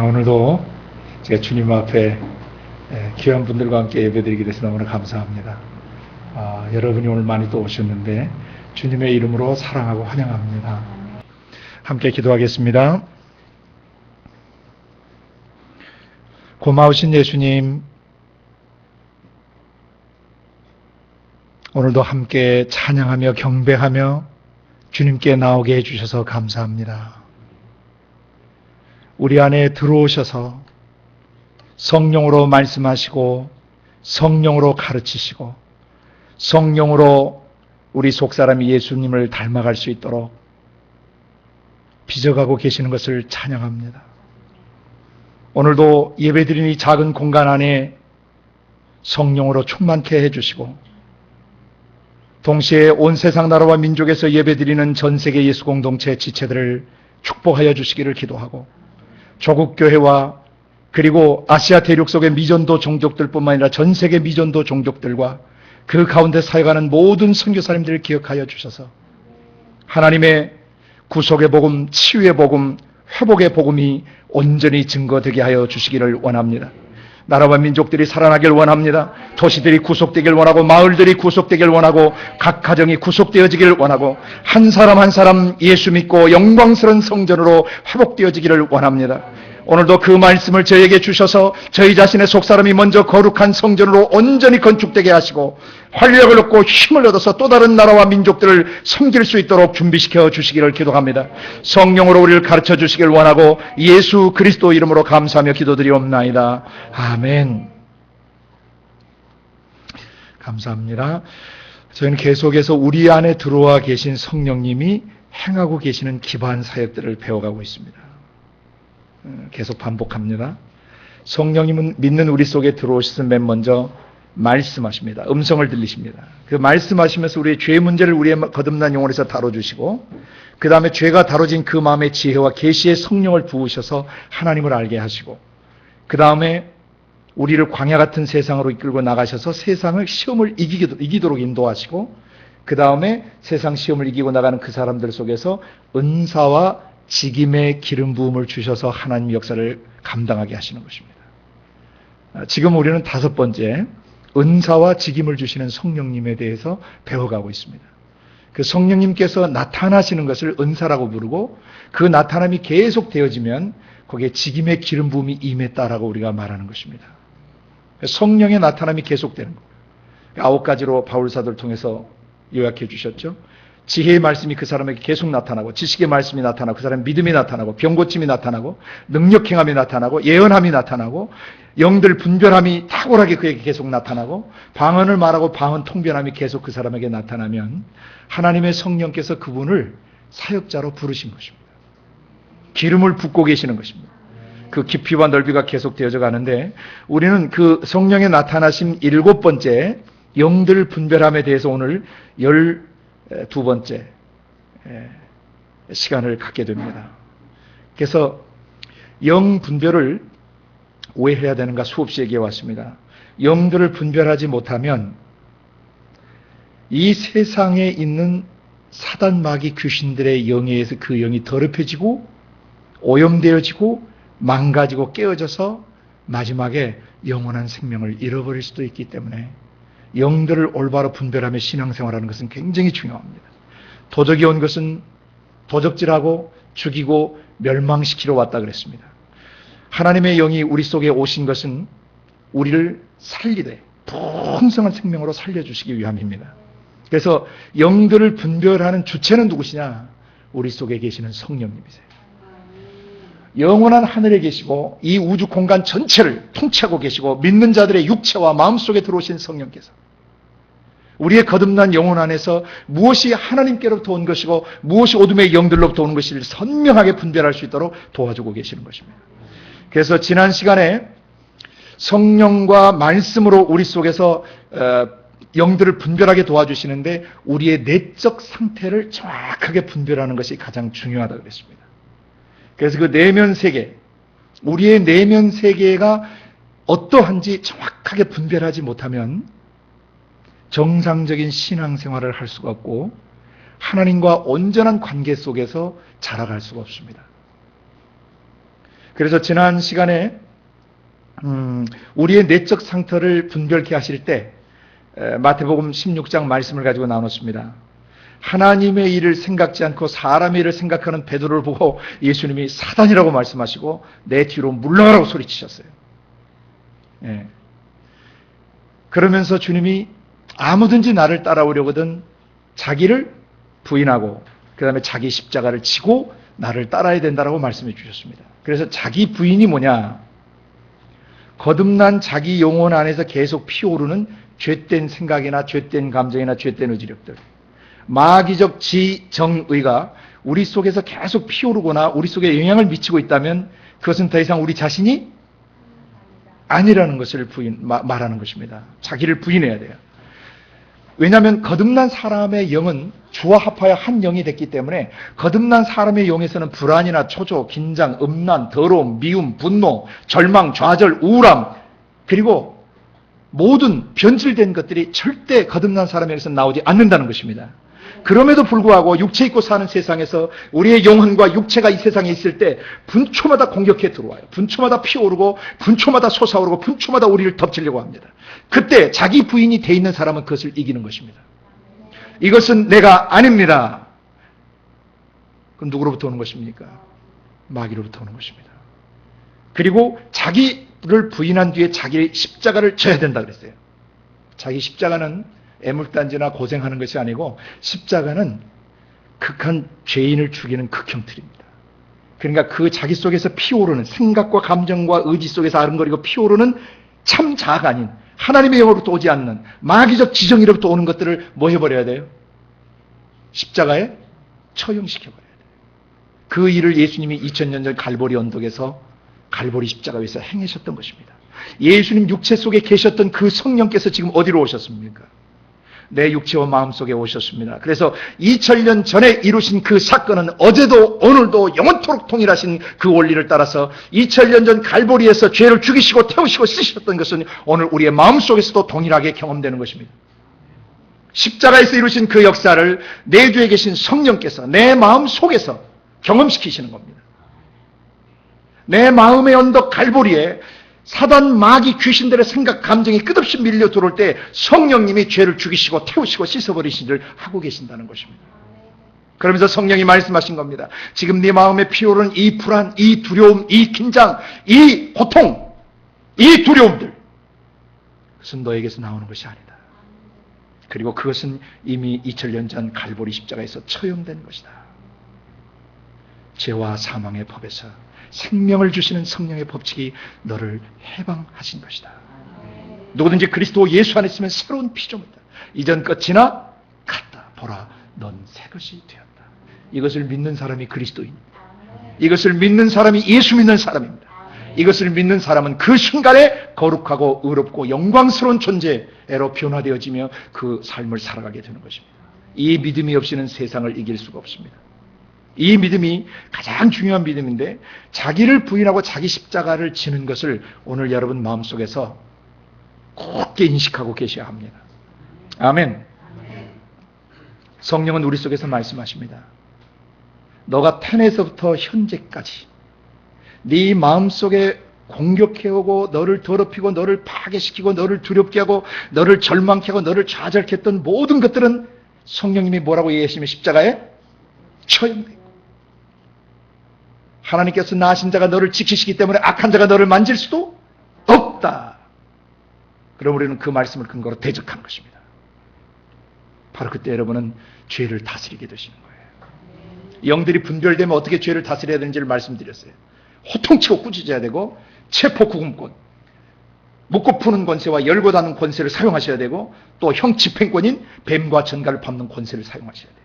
오늘도 제가 주님 앞에 귀한 분들과 함께 예배드리게 돼서 너무나 감사합니다. 여러분이 오늘 많이 또 오셨는데 주님의 이름으로 사랑하고 환영합니다. 함께 기도하겠습니다. 고마우신 예수님, 오늘도 함께 찬양하며 경배하며 주님께 나오게 해주셔서 감사합니다. 우리 안에 들어오셔서 성령으로 말씀하시고 성령으로 가르치시고 성령으로 우리 속사람이 예수님을 닮아갈 수 있도록 빚어가고 계시는 것을 찬양합니다. 오늘도 예배드리는 이 작은 공간 안에 성령으로 충만케 해주시고 동시에 온 세상 나라와 민족에서 예배드리는 전 세계 예수 공동체 지체들을 축복하여 주시기를 기도하고 조국 교회와 그리고 아시아 대륙 속의 미전도 종족들뿐만 아니라 전 세계 미전도 종족들과 그 가운데 사역하는 모든 선교사님들을 기억하여 주셔서 하나님의 구속의 복음, 치유의 복음, 회복의 복음이 온전히 증거되게 하여 주시기를 원합니다. 나라와 민족들이 살아나길 원합니다. 도시들이 구속되길 원하고 마을들이 구속되길 원하고 각 가정이 구속되어지기를 원하고 한 사람 한 사람 예수 믿고 영광스러운 성전으로 회복되어지기를 원합니다. 오늘도 그 말씀을 저에게 주셔서 저희 자신의 속사람이 먼저 거룩한 성전으로 온전히 건축되게 하시고 활력을 얻고 힘을 얻어서 또 다른 나라와 민족들을 섬길 수 있도록 준비시켜 주시기를 기도합니다. 성령으로 우리를 가르쳐 주시길 원하고 예수 그리스도 이름으로 감사하며 기도드리옵나이다. 아멘. 감사합니다. 저희는 계속해서 우리 안에 들어와 계신 성령님이 행하고 계시는 기반 사역들을 배워가고 있습니다. 계속 반복합니다. 성령님은 믿는 우리 속에 들어오셔서 맨 먼저 말씀하십니다. 음성을 들리십니다. 그 말씀하시면서 우리의 죄 문제를 우리의 거듭난 영혼에서 다뤄주시고 그 다음에 죄가 다뤄진 그 마음의 지혜와 계시의 성령을 부으셔서 하나님을 알게 하시고 그 다음에 우리를 광야 같은 세상으로 이끌고 나가셔서 세상을 시험을 이기도록 인도하시고 그 다음에 세상 시험을 이기고 나가는 그 사람들 속에서 은사와 직임의 기름 부음을 주셔서 하나님 역사를 감당하게 하시는 것입니다. 지금 우리는 5번째 은사와 직임을 주시는 성령님에 대해서 배워가고 있습니다. 그 성령님께서 나타나시는 것을 은사라고 부르고 그 나타남이 계속 되어지면 거기에 직임의 기름 부음이 임했다라고 우리가 말하는 것입니다. 성령의 나타남이 계속되는 거예요. 9가지로 바울사도를 통해서 요약해 주셨죠. 지혜의 말씀이 그 사람에게 계속 나타나고 지식의 말씀이 나타나고 그 사람의 믿음이 나타나고 병고침이 나타나고 능력행함이 나타나고 예언함이 나타나고 영들 분별함이 탁월하게 그에게 계속 나타나고 방언을 말하고 방언 통변함이 계속 그 사람에게 나타나면 하나님의 성령께서 그분을 사역자로 부르신 것입니다. 기름을 붓고 계시는 것입니다. 그 깊이와 넓이가 계속 되어져 가는데 우리는 그 성령의 나타나심 7번째 영들 분별함에 대해서 오늘 12번째 시간을 갖게 됩니다. 그래서 영 분별을 오해해야 되는가 수없이 얘기해 왔습니다. 영들을 분별하지 못하면 이 세상에 있는 사단 마귀 귀신들의 영에 의해서 그 영이 더럽혀지고 오염되어지고 망가지고 깨어져서 마지막에 영원한 생명을 잃어버릴 수도 있기 때문에 영들을 올바로 분별하며 신앙생활하는 것은 굉장히 중요합니다. 도적이 온 것은 도적질하고 죽이고 멸망시키러 왔다 그랬습니다. 하나님의 영이 우리 속에 오신 것은 우리를 살리되 풍성한 생명으로 살려주시기 위함입니다. 그래서 영들을 분별하는 주체는 누구시냐? 우리 속에 계시는 성령님이세요. 영원한 하늘에 계시고 이 우주 공간 전체를 통치하고 계시고 믿는 자들의 육체와 마음속에 들어오신 성령께서 우리의 거듭난 영혼 안에서 무엇이 하나님께로부터 온 것이고 무엇이 어둠의 영들로부터 오는 것을 선명하게 분별할 수 있도록 도와주고 계시는 것입니다. 그래서 지난 시간에 성령과 말씀으로 우리 속에서 영들을 분별하게 도와주시는데 우리의 내적 상태를 정확하게 분별하는 것이 가장 중요하다고 그랬습니다. 그래서 그 내면 세계, 우리의 내면 세계가 어떠한지 정확하게 분별하지 못하면 정상적인 신앙생활을 할 수가 없고 하나님과 온전한 관계 속에서 자라갈 수가 없습니다. 그래서 지난 시간에 우리의 내적 상태를 분별케 하실 때 마태복음 16장 말씀을 가지고 나눴습니다. 하나님의 일을 생각지 않고 사람의 일을 생각하는 베드로를 보고 예수님이 사단이라고 말씀하시고 내 뒤로 물러가라고 소리치셨어요. 예. 그러면서 주님이 아무든지 나를 따라오려거든 자기를 부인하고 그 다음에 자기 십자가를 지고 나를 따라야 된다라고 말씀해 주셨습니다. 그래서 자기 부인이 뭐냐? 거듭난 자기 영혼 안에서 계속 피오르는 죄된 생각이나 죄된 감정이나 죄된 의지력들, 마귀적 지정의가 우리 속에서 계속 피오르거나 우리 속에 영향을 미치고 있다면 그것은 더 이상 우리 자신이 아니라는 것을 말하는 것입니다. 자기를 부인해야 돼요. 왜냐하면 거듭난 사람의 영은 주와 합하여 한 영이 됐기 때문에 거듭난 사람의 영에서는 불안이나 초조, 긴장, 음란, 더러움, 미움, 분노, 절망, 좌절, 우울함 그리고 모든 변질된 것들이 절대 거듭난 사람에게서 나오지 않는다는 것입니다. 그럼에도 불구하고 육체 입고 사는 세상에서 우리의 영혼과 육체가 이 세상에 있을 때 분초마다 공격해 들어와요. 분초마다 피오르고 분초마다 솟아오르고 분초마다 우리를 덮치려고 합니다. 그때 자기 부인이 돼 있는 사람은 그것을 이기는 것입니다. 이것은 내가 아닙니다. 그럼 누구로부터 오는 것입니까? 마귀로부터 오는 것입니다. 그리고 자기를 부인한 뒤에 자기 십자가를 져야 된다 그랬어요. 자기 십자가는 애물단지나 고생하는 것이 아니고 십자가는 극한 죄인을 죽이는 극형틀입니다. 그러니까 그 자기 속에서 피오르는 생각과 감정과 의지 속에서 아른거리고 피오르는 참 자아가 아닌 하나님의 영으로부터 오지 않는 마귀적 지정이로부터 오는 것들을 뭐 해버려야 돼요? 십자가에 처형시켜버려야 돼요. 그 일을 예수님이 2000년 전 갈보리 언덕에서 갈보리 십자가 위에서 행하셨던 것입니다. 예수님 육체 속에 계셨던 그 성령께서 지금 어디로 오셨습니까? 내 육체와 마음 속에 오셨습니다. 그래서 2000년 전에 이루신 그 사건은 어제도 오늘도 영원토록 동일하신 그 원리를 따라서 2000년 전 갈보리에서 죄를 죽이시고 태우시고 쓰셨던 것은 오늘 우리의 마음 속에서도 동일하게 경험되는 것입니다. 십자가에서 이루신 그 역사를 내주에 계신 성령께서 내 마음 속에서 경험시키시는 겁니다. 내 마음의 언덕 갈보리에 사단, 마귀, 귀신들의 생각, 감정이 끝없이 밀려 들어올 때 성령님이 죄를 죽이시고 태우시고 씻어버리신 일을 하고 계신다는 것입니다. 그러면서 성령이 말씀하신 겁니다. 지금 네 마음에 피오르는 이 불안, 이 두려움, 이 긴장, 이 고통, 이 두려움들 그것은 너에게서 나오는 것이 아니다. 그리고 그것은 이미 2000년 전 갈보리 십자가에서 처형된 것이다. 죄와 사망의 법에서 생명을 주시는 성령의 법칙이 너를 해방하신 것이다. 누구든지 그리스도 예수 안에 있으면 새로운 피조물이다. 이전 것 지나 갔다. 보라, 넌 새 것이 되었다. 이것을 믿는 사람이 그리스도인입니다. 이것을 믿는 사람이 예수 믿는 사람입니다. 이것을 믿는 사람은 그 순간에 거룩하고 의롭고 영광스러운 존재로 변화되어지며 그 삶을 살아가게 되는 것입니다. 이 믿음이 없이는 세상을 이길 수가 없습니다. 이 믿음이 가장 중요한 믿음인데 자기를 부인하고 자기 십자가를 지는 것을 오늘 여러분 마음속에서 굳게 인식하고 계셔야 합니다. 아멘. 성령은 우리 속에서 말씀하십니다. 너가 태어나서부터 현재까지 네 마음속에 공격해오고 너를 더럽히고 너를 파괴시키고 너를 두렵게 하고 너를 절망케 하고 너를 좌절케 했던 모든 것들은 성령님이 뭐라고 얘기하시면 십자가에 처형되고 하나님께서 나신 자가 너를 지키시기 때문에 악한 자가 너를 만질 수도 없다. 그럼 우리는 그 말씀을 근거로 대적하는 것입니다. 바로 그때 여러분은 죄를 다스리게 되시는 거예요. 영들이 분별되면 어떻게 죄를 다스려야 되는지를 말씀드렸어요. 호통치고 꾸짖어야 되고 체포 구금권, 묶고 푸는 권세와 열고 닫는 권세를 사용하셔야 되고 또 형 집행권인 뱀과 전갈을 밟는 권세를 사용하셔야 돼요.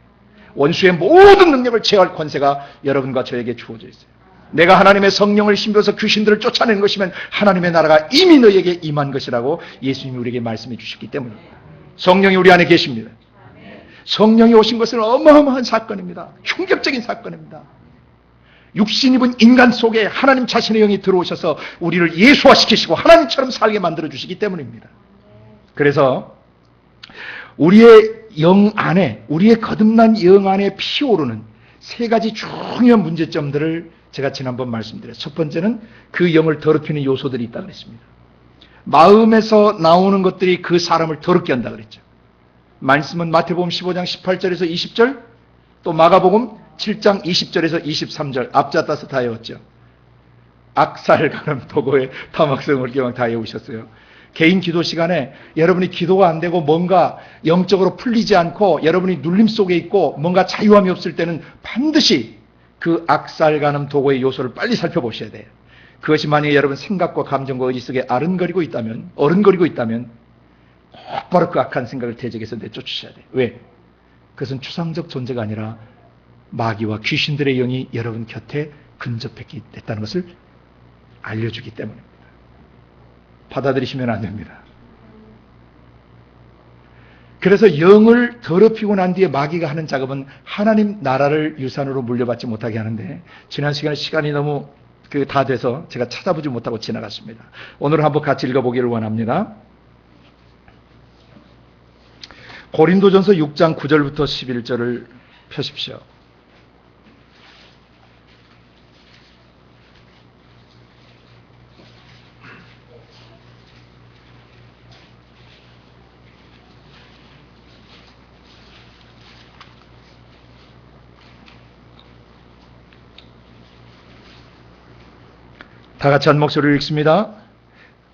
원수의 모든 능력을 제어할 권세가 여러분과 저에게 주어져 있어요. 내가 하나님의 성령을 힘입어서 귀신들을 쫓아내는 것이면 하나님의 나라가 이미 너에게 임한 것이라고 예수님이 우리에게 말씀해 주셨기 때문입니다. 성령이 우리 안에 계십니다. 성령이 오신 것은 어마어마한 사건입니다. 충격적인 사건입니다. 육신 입은 인간 속에 하나님 자신의 영이 들어오셔서 우리를 예수화시키시고 하나님처럼 살게 만들어주시기 때문입니다. 그래서 우리의 영 안에, 우리의 거듭난 영 안에 피어오르는 세 가지 중요한 문제점들을 제가 지난번 말씀드렸어요. 첫 번째는 그 영을 더럽히는 요소들이 있다고 그랬습니다. 마음에서 나오는 것들이 그 사람을 더럽게 한다고 그랬죠. 말씀은 마태복음 15장 18절에서 20절, 또 마가복음 7장 20절에서 23절 앞자 따서 다 외웠죠. 악살 가늠 도고의 탐악성 올개왕 다 외우셨어요. 개인 기도 시간에 여러분이 기도가 안 되고 뭔가 영적으로 풀리지 않고 여러분이 눌림 속에 있고 뭔가 자유함이 없을 때는 반드시 그 악살 가늠 도고의 요소를 빨리 살펴보셔야 돼요. 그것이 만약에 여러분 생각과 감정과 의지 속에 어른거리고 있다면 곧바로 그 악한 생각을 대적해서 내쫓으셔야 돼요. 왜? 그것은 존재가 아니라 마귀와 귀신들의 영이 여러분 곁에 근접했다는 것을 알려주기 때문입니다. 받아들이시면 안 됩니다. 그래서 영을 더럽히고 난 뒤에 마귀가 하는 작업은 하나님 나라를 유산으로 물려받지 못하게 하는데, 지난 시간에 시간이 너무 다 돼서 제가 찾아보지 못하고 지나갔습니다. 오늘 한번 같이 읽어보기를 원합니다. 고린도전서 6장 9절부터 11절을 펴십시오. 다 같이 한 목소리로 읽습니다.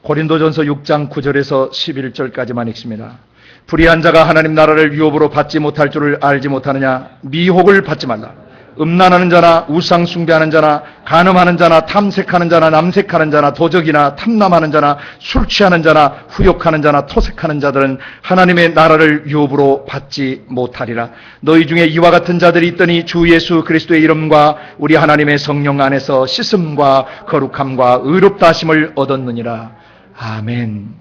고린도전서 6장 9절에서 11절까지만 읽습니다. 불의한 자가 하나님 나라를 유업으로 받지 못할 줄을 알지 못하느냐? 미혹을 받지 말라. 음란하는 자나 우상 숭배하는 자나 간음하는 자나 탐색하는 자나 남색하는 자나 도적이나 탐남하는 자나 술 취하는 자나 후욕하는 자나 토색하는 자들은 하나님의 나라를 유업으로 받지 못하리라. 너희 중에 이와 같은 자들이 있더니 주 예수 그리스도의 이름과 우리 하나님의 성령 안에서 씻음과 거룩함과 의롭다 하심을 얻었느니라. 아멘.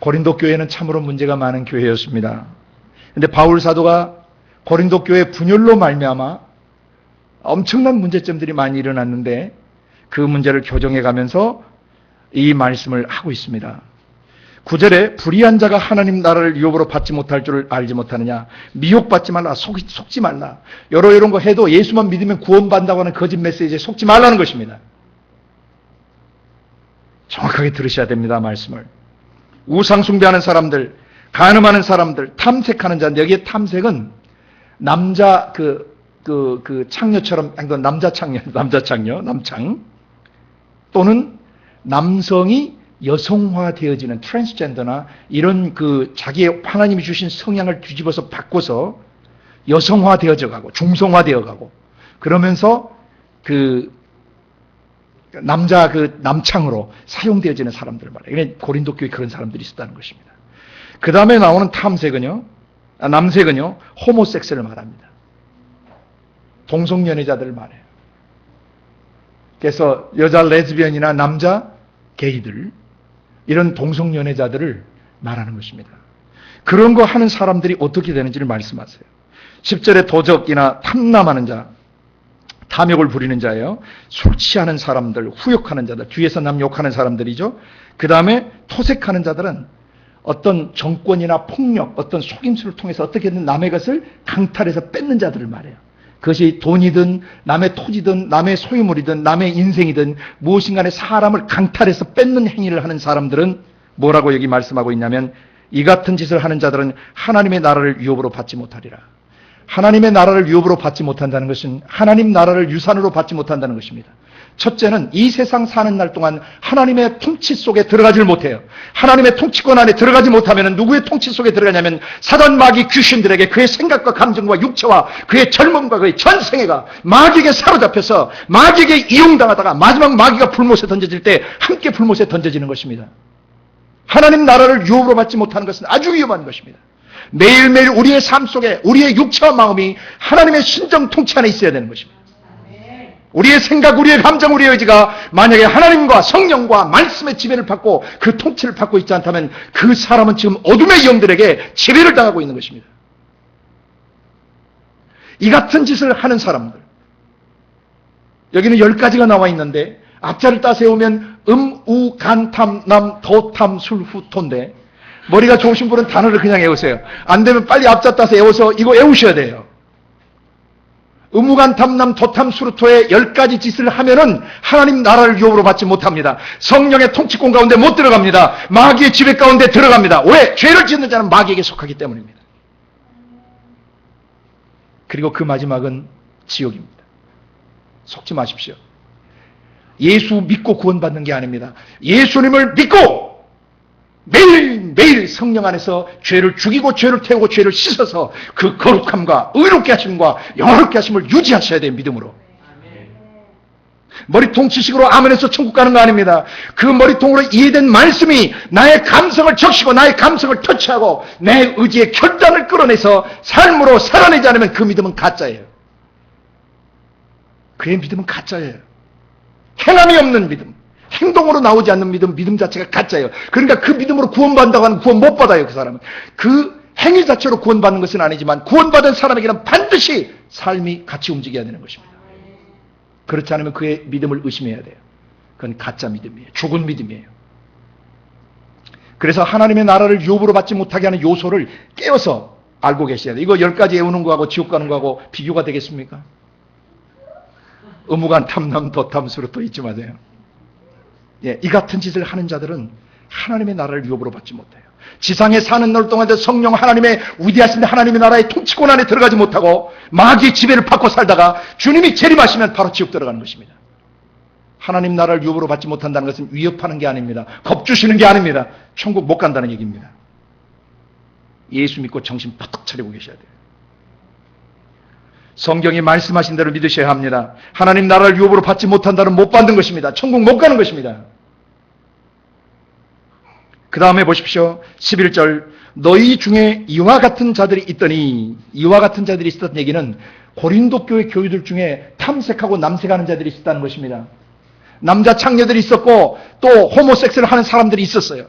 고린도 교회는 참으로 문제가 많은 교회였습니다. 그런데 바울 사도가 고린도 교회 분열로 말미암아 엄청난 문제점들이 많이 일어났는데 그 문제를 교정해 가면서 이 말씀을 하고 있습니다. 9절에 불의한 자가 하나님 나라를 유업으로 받지 못할 줄을 알지 못하느냐? 미혹받지 말라. 속지 말라. 이런 거 해도 예수만 믿으면 구원받는다고 하는 거짓 메시지에 속지 말라는 것입니다. 정확하게 들으셔야 됩니다. 말씀을. 우상 숭배하는 사람들, 간음하는 사람들, 탐색하는 자인데 여기에 탐색은 남자 창녀처럼 행동, 남창 또는 남성이 여성화되어지는 트랜스젠더나 이런 자기의 하나님이 주신 성향을 뒤집어서 바꿔서 여성화되어져 가고 중성화되어 가고 그러면서 남창으로 사용되어지는 사람들 말이에요. 고린도 교회에 그런 사람들이 있었다는 것입니다. 그 다음에 나오는 남색은요, 호모섹스를 말합니다. 동성연애자들을 말해요. 그래서 여자 레즈비언이나 남자 게이들, 이런 동성연애자들을 말하는 것입니다. 그런 거 하는 사람들이 어떻게 되는지를 말씀하세요. 10절에 도적이나 탐남하는 자, 탐욕을 부리는 자예요. 술 취하는 사람들, 후욕하는 자들, 뒤에서 남 욕하는 사람들이죠. 그 다음에 토색하는 자들은 어떤 정권이나 폭력, 어떤 속임수를 통해서 어떻게든 남의 것을 강탈해서 뺏는 자들을 말해요. 그것이 돈이든 남의 토지든 남의 소유물이든 남의 인생이든 무엇인간에 사람을 강탈해서 뺏는 행위를 하는 사람들은 뭐라고 여기 말씀하고 있냐면, 이 같은 짓을 하는 자들은 하나님의 나라를 유업으로 받지 못하리라. 하나님의 나라를 유업으로 받지 못한다는 것은 하나님 나라를 유산으로 받지 못한다는 것입니다. 첫째는 이 세상 사는 날 동안 하나님의 통치 속에 들어가질 못해요. 하나님의 통치권 안에 들어가지 못하면 누구의 통치 속에 들어가냐면 사단 마귀 귀신들에게 그의 생각과 감정과 육체와 그의 젊음과 그의 전생애가 마귀에게 사로잡혀서 마귀에게 이용당하다가 마지막 마귀가 불못에 던져질 때 함께 불못에 던져지는 것입니다. 하나님 나라를 유업으로 받지 못하는 것은 아주 위험한 것입니다. 매일매일 우리의 삶 속에 우리의 육체와 마음이 하나님의 신정 통치 안에 있어야 되는 것입니다. 우리의 생각, 우리의 감정, 우리의 의지가 만약에 하나님과 성령과 말씀의 지배를 받고 그 통치를 받고 있지 않다면 그 사람은 지금 어둠의 영들에게 지배를 당하고 있는 것입니다. 이 같은 짓을 하는 사람들, 여기는 10가지가 나와 있는데 앞자를 따세우면 우, 간, 탐, 남, 도, 탐, 술, 후, 토인데 머리가 좋으신 분은 단어를 그냥 외우세요. 안 되면 빨리 앞자 따서 외워서 이거 외우셔야 돼요. 의무관, 탐남, 도탐, 수루토의 10가지 짓을 하면은 하나님 나라를 유업으로 받지 못합니다. 성령의 통치권 가운데 못 들어갑니다. 마귀의 지배 가운데 들어갑니다. 왜? 죄를 짓는 자는 마귀에게 속하기 때문입니다. 그리고 그 마지막은 지옥입니다. 속지 마십시오. 예수 믿고 구원받는 게 아닙니다. 예수님을 믿고 매일매일 성령 안에서 죄를 죽이고 죄를 태우고 죄를 씻어서 그 거룩함과 의롭게 하심과 영화롭게 하심을 유지하셔야 돼요. 믿음으로. 머리통 지식으로 아멘해서 천국 가는 거 아닙니다. 그 머리통으로 이해된 말씀이 나의 감성을 적시고 나의 감성을 터치하고 내 의지의 결단을 끌어내서 삶으로 살아내지 않으면 그 믿음은 가짜예요. 그의 믿음은 가짜예요. 행함이 없는 믿음, 행동으로 나오지 않는 믿음, 믿음 자체가 가짜예요. 그러니까 그 믿음으로 구원받는다고 하면 구원 못 받아요. 그 사람은. 그 행위 자체로 구원받는 것은 아니지만 구원받은 사람에게는 반드시 삶이 같이 움직여야 되는 것입니다. 그렇지 않으면 그의 믿음을 의심해야 돼요. 그건 가짜 믿음이에요. 죽은 믿음이에요. 그래서 하나님의 나라를 유업으로 받지 못하게 하는 요소를 깨워서 알고 계셔야 돼요. 이거 10가지 애우는 거하고 지옥 가는 거하고 비교가 되겠습니까? 의무관, 탐남, 도탐, 수루토 잊지 마세요. 예, 이 같은 짓을 하는 자들은 하나님의 나라를 유업으로 받지 못해요. 지상에 사는 날 동안에 성령 하나님의 위대하신 하나님의 나라의 통치권 안에 들어가지 못하고 마귀의 지배를 받고 살다가 주님이 재림하시면 바로 지옥 들어가는 것입니다. 하나님 나라를 유업으로 받지 못한다는 것은 위협하는 게 아닙니다. 겁주시는 게 아닙니다. 천국 못 간다는 얘기입니다. 예수 믿고 정신 바짝 차리고 계셔야 돼요. 성경이 말씀하신 대로 믿으셔야 합니다. 하나님 나라를 유업으로 받지 못한다는 못 받는 것입니다. 천국 못 가는 것입니다. 그 다음에 보십시오. 11절 너희 중에 이와 같은 자들이 있더니, 이와 같은 자들이 있었던 얘기는 고린도 교회 교유들 중에 탐색하고 남색하는 자들이 있었다는 것입니다. 남자 창녀들이 있었고 또 호모섹스를 하는 사람들이 있었어요.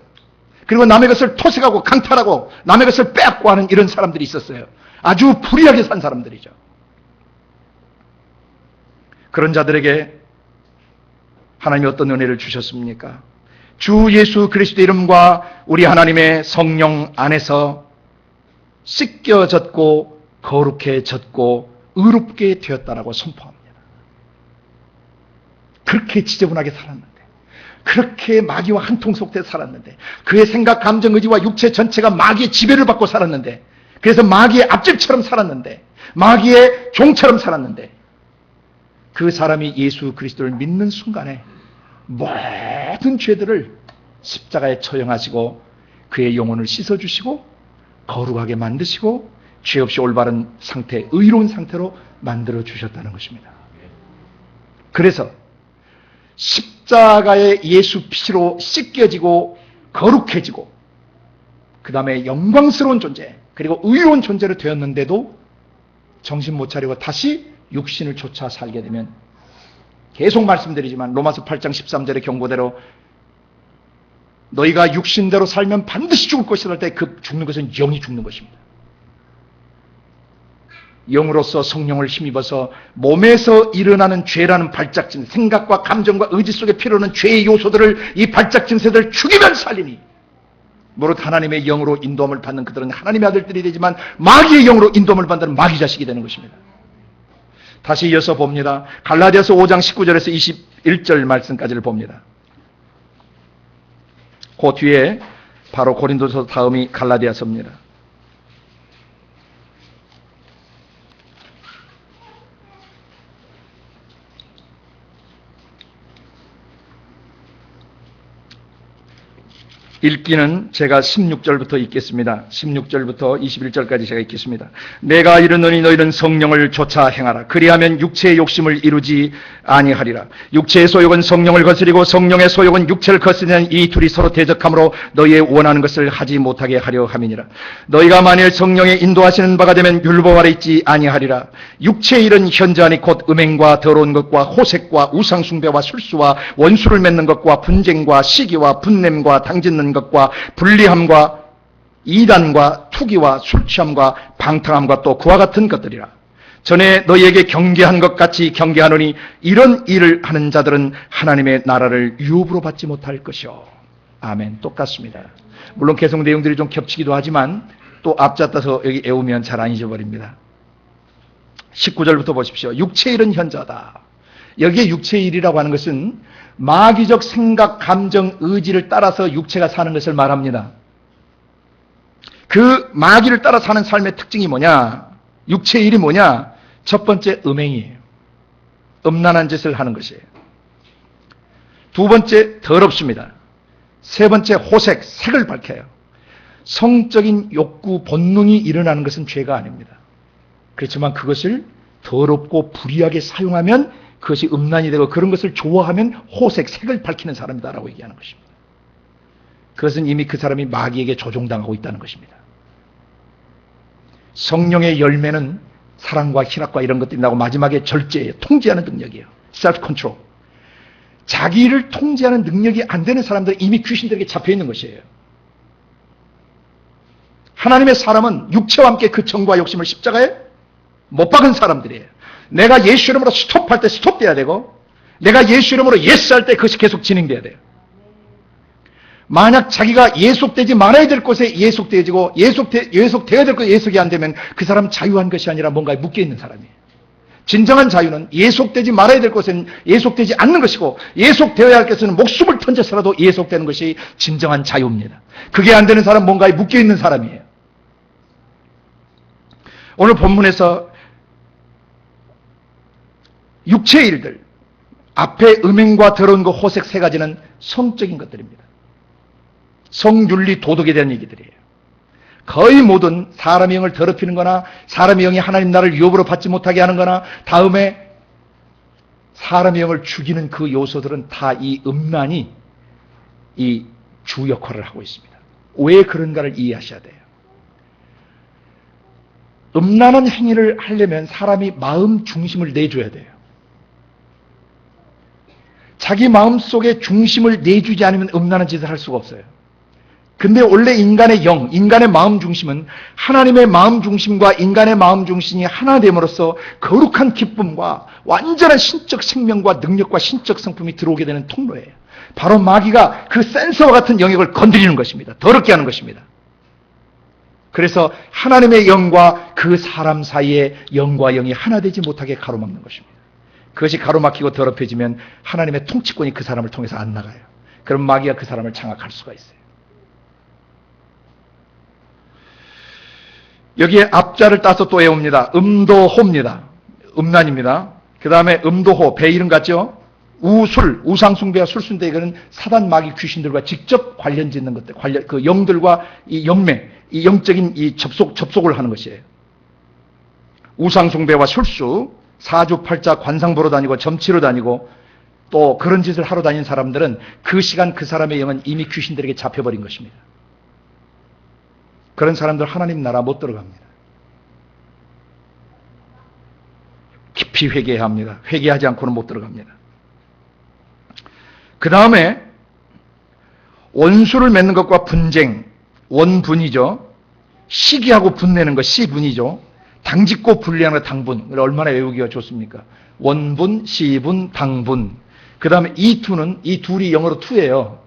그리고 남의 것을 토색하고 강탈하고 남의 것을 빼앗고 하는 이런 사람들이 있었어요. 아주 불의하게 산 사람들이죠. 그런 자들에게 하나님이 어떤 은혜를 주셨습니까? 주 예수 그리스도 이름과 우리 하나님의 성령 안에서 씻겨졌고 거룩해졌고 의롭게 되었다라고 선포합니다. 그렇게 지저분하게 살았는데, 그렇게 마귀와 한통 속돼 살았는데, 그의 생각, 감정, 의지와 육체 전체가 마귀의 지배를 받고 살았는데, 그래서 마귀의 앞집처럼 살았는데, 마귀의 종처럼 살았는데, 그 사람이 예수 그리스도를 믿는 순간에 모든 죄들을 십자가에 처형하시고 그의 영혼을 씻어주시고 거룩하게 만드시고 죄 없이 올바른 상태, 의로운 상태로 만들어 주셨다는 것입니다. 그래서 십자가의 예수 피로 씻겨지고 거룩해지고 그 다음에 영광스러운 존재 그리고 의로운 존재로 되었는데도 정신 못 차리고 다시 육신을 쫓아 살게 되면, 계속 말씀드리지만 로마서 8장 13절의 경고대로 너희가 육신대로 살면 반드시 죽을 것이라 할 때 그 죽는 것은 영이 죽는 것입니다. 영으로서 성령을 힘입어서 몸에서 일어나는 죄라는 발작증, 생각과 감정과 의지 속에 필요한 죄의 요소들을, 이 발작증세들을 죽이면 살리니 무릇 하나님의 영으로 인도함을 받는 그들은 하나님의 아들들이 되지만 마귀의 영으로 인도함을 받는 마귀 자식이 되는 것입니다. 다시 이어서 봅니다. 갈라디아서 5장 19절에서 21절 말씀까지를 봅니다. 그 뒤에 바로 고린도서 다음이 갈라디아서입니다. 읽기는 제가 16절부터 읽겠습니다. 16절부터 21절까지 제가 읽겠습니다. 내가 이르노니 너희는 성령을 쫓아 행하라. 그리하면 육체의 욕심을 이루지 아니하리라. 육체의 소욕은 성령을 거스리고 성령의 소욕은 육체를 거스리는 이 둘이 서로 대적함으로 너희의 원하는 것을 하지 못하게 하려 함이니라. 너희가 만일 성령의 인도하시는 바가 되면 율법 아래 있지 아니하리라. 육체의 일은 현저하니 곧 음행과 더러운 것과 호색과 우상숭배와 술수와 원수를 맺는 것과 분쟁과 시기와 분냄과 당짓는 것과 불리함과 이단과 투기와 술취함과 방탕함과 또 그와 같은 것들이라. 전에 너희에게 경계한 것 같이 경계하노니 이런 일을 하는 자들은 하나님의 나라를 유업으로 받지 못할 것이요. 아멘. 똑같습니다. 물론 계속 내용들이 좀 겹치기도 하지만 또 앞잡다서 여기 애우면 잘 안 잊어버립니다. 19절부터 보십시오. 육체의 일은 현저하다. 여기에 육체의 일이라고 하는 것은 마귀적 생각, 감정, 의지를 따라서 육체가 사는 것을 말합니다. 그 마귀를 따라 사는 삶의 특징이 뭐냐? 육체의 일이 뭐냐? 첫 번째, 음행이에요. 음란한 짓을 하는 것이에요. 두 번째, 더럽습니다. 세 번째, 호색, 색을 밝혀요. 성적인 욕구, 본능이 일어나는 것은 죄가 아닙니다. 그렇지만 그것을 더럽고 불의하게 사용하면 그것이 음란이 되고, 그런 것을 좋아하면 호색, 색을 밝히는 사람이다라고 얘기하는 것입니다. 그것은 이미 그 사람이 마귀에게 조종당하고 있다는 것입니다. 성령의 열매는 사랑과 희락과 이런 것들이 나고, 마지막에 절제예요. 통제하는 능력이에요. self control. 자기를 통제하는 능력이 안 되는 사람들은 이미 귀신들에게 잡혀있는 것이에요. 하나님의 사람은 육체와 함께 그 정과 욕심을 십자가에 못 박은 사람들이에요. 내가 예수 이름으로 스톱할 때 스톱돼야 되고, 내가 예수 이름으로 예스할 때 그것이 계속 진행돼야 돼요. 만약 자기가 예속되지 말아야 될 곳에 예속되어지고, 예속되어야 될 곳에 예속이 안 되면 그 사람은 자유한 것이 아니라 뭔가에 묶여있는 사람이에요. 진정한 자유는 예속되지 말아야 될 곳에는 예속되지 않는 것이고, 예속되어야 할 것은 목숨을 던져서라도 예속되는 것이 진정한 자유입니다. 그게 안 되는 사람은 뭔가에 묶여있는 사람이에요. 오늘 본문에서 육체의 일들, 앞에 음행과 더러운 것, 호색 세 가지는 성적인 것들입니다. 성윤리, 도덕에 대한 얘기들이에요. 거의 모든 사람의 영을 더럽히는 거나, 사람의 영이 하나님 나라를 유업으로 받지 못하게 하는 거나, 다음에 사람의 영을 죽이는 그 요소들은 다 이 음란이 이 주 역할을 하고 있습니다. 왜 그런가를 이해하셔야 돼요. 음란한 행위를 하려면 사람이 마음 중심을 내줘야 돼요. 자기 마음속에 중심을 내주지 않으면 음란한 짓을 할 수가 없어요. 근데 원래 인간의 영, 인간의 마음 중심은 하나님의 마음 중심과 인간의 마음 중심이 하나 됨으로써 거룩한 기쁨과 완전한 신적 생명과 능력과 신적 성품이 들어오게 되는 통로예요. 바로 마귀가 그 센서와 같은 영역을 건드리는 것입니다. 더럽게 하는 것입니다. 그래서 하나님의 영과 그 사람 사이에 영과 영이 하나 되지 못하게 가로막는 것입니다. 그것이 가로막히고 더럽혀지면 하나님의 통치권이 그 사람을 통해서 안 나가요. 그럼 마귀가 그 사람을 장악할 수가 있어요. 여기에 앞자를 따서 또 외웁니다. 음도호입니다. 음란입니다. 그 다음에 음도호, 배 이름 같죠? 우술, 우상숭배와 술순대, 이거는 사단 마귀 귀신들과 직접 관련 짓는 것들, 그 영들과 이 영매, 이 영적인 이 접속을 하는 것이에요. 우상숭배와 술수, 사주팔자 관상 보러 다니고 점치러 다니고 또 그런 짓을 하러 다니는 사람들은 그 시간 그 사람의 영은 이미 귀신들에게 잡혀버린 것입니다. 그런 사람들 하나님 나라 못 들어갑니다. 깊이 회개해야 합니다. 회개하지 않고는 못 들어갑니다. 그 다음에 원수를 맺는 것과 분쟁, 원분이죠. 시기하고 분내는 것, 시분이죠. 당짓고 분리하는 것, 당분. 얼마나 외우기가 좋습니까? 원분, 시분, 당분. 그 다음에 이투는, 이 둘이 영어로 투예요.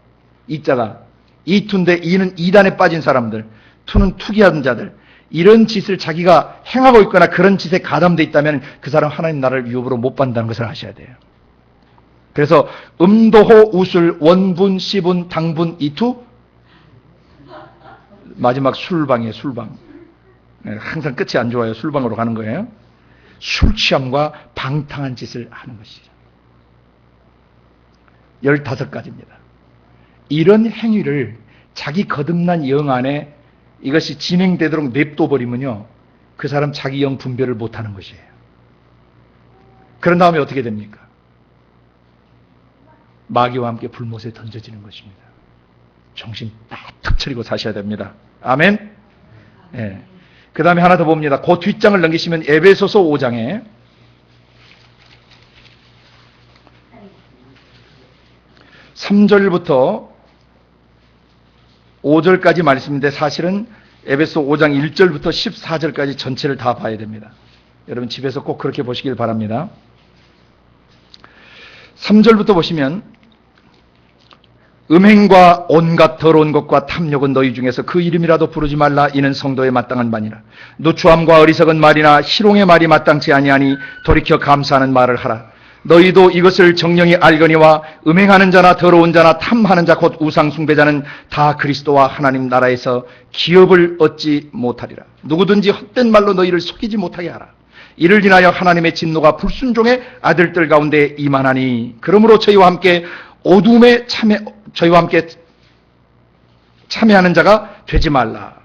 이자가. 이투인데 이는 이단에 빠진 사람들. 투는 투기하는 자들. 이런 짓을 자기가 행하고 있거나 그런 짓에 가담되어 있다면 그 사람 하나님 나라를 유업으로 못 받는다는 것을 아셔야 돼요. 그래서 음도호, 우술, 원분, 시분, 당분, 이투. 마지막 술방이에요. 술방. 항상 끝이 안 좋아요. 술방으로 가는 거예요. 술 취함과 방탕한 짓을 하는 것이죠. 15가지입니다. 이런 행위를 자기 거듭난 영 안에 이것이 진행되도록 냅둬버리면요, 그 사람 자기 영 분별을 못하는 것이에요. 그런 다음에 어떻게 됩니까? 마귀와 함께 불못에 던져지는 것입니다. 정신 딱 차리고 사셔야 됩니다. 아멘. 예. 그 다음에 하나 더 봅니다. 그 뒷장을 넘기시면 에베소서 5장에 3절부터 5절까지 말씀인데 사실은 에베소 5장 1절부터 14절까지 전체를 다 봐야 됩니다. 여러분 집에서 꼭 그렇게 보시길 바랍니다. 3절부터 보시면 음행과 온갖 더러운 것과 탐욕은 너희 중에서 그 이름이라도 부르지 말라. 이는 성도에 마땅한 바니라. 누추함과 어리석은 말이나 희롱의 말이 마땅치 아니하니 돌이켜 감사하는 말을 하라. 너희도 이것을 정령이 알거니와 음행하는 자나 더러운 자나 탐하는 자 곧 우상 숭배자는 다 그리스도와 하나님 나라에서 기업을 얻지 못하리라. 누구든지 헛된 말로 너희를 속이지 못하게 하라. 이를 인하여 하나님의 진노가 불순종의 아들들 가운데 임하나니. 그러므로 저희와 함께 참여하는 자가 되지 말라.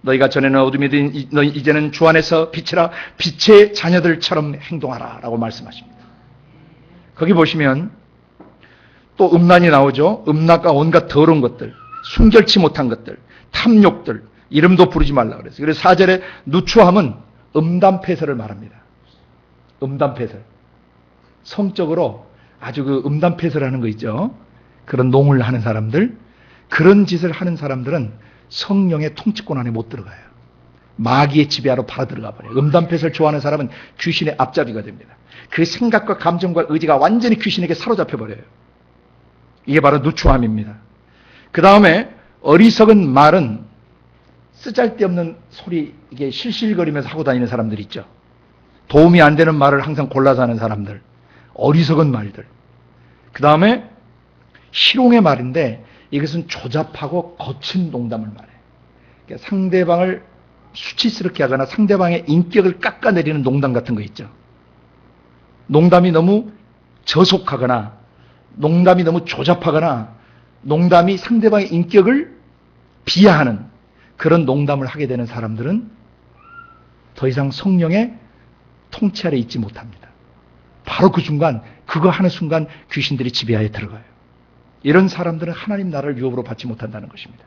너희가 전에는 어둠이든 너희 이제는 주 안에서 빛이라. 빛의 자녀들처럼 행동하라 라고 말씀하십니다. 거기 보시면 또 음란이 나오죠. 음란과 온갖 더러운 것들, 순결치 못한 것들, 탐욕들, 이름도 부르지 말라 그랬어요. 그래서 4절에 누추함은 음담패설을 말합니다. 음담패설. 성적으로 아주 그 음담패설하는 거 있죠. 그런 농을 하는 사람들, 그런 짓을 하는 사람들은 성령의 통치권 안에 못 들어가요. 마귀의 지배하러 바로 들어가 버려요. 음담패설 좋아하는 사람은 귀신의 앞잡이가 됩니다. 그 생각과 감정과 의지가 완전히 귀신에게 사로잡혀 버려요. 이게 바로 누추함입니다. 그 다음에 어리석은 말은 쓰잘데없는 소리, 이게 실실거리면서 하고 다니는 사람들 있죠. 도움이 안 되는 말을 항상 골라서 하는 사람들, 어리석은 말들. 그 다음에 희롱의 말인데 이것은 조잡하고 거친 농담을 말해요. 그러니까 상대방을 수치스럽게 하거나 상대방의 인격을 깎아내리는 농담 같은 거 있죠. 농담이 너무 저속하거나 농담이 너무 조잡하거나 농담이 상대방의 인격을 비하하는 그런 농담을 하게 되는 사람들은 더 이상 성령의 통치 아래 있지 못합니다. 바로 그 순간, 그거 하는 순간 귀신들이 지배하에 들어가요. 이런 사람들은 하나님 나라를 유업으로 받지 못한다는 것입니다.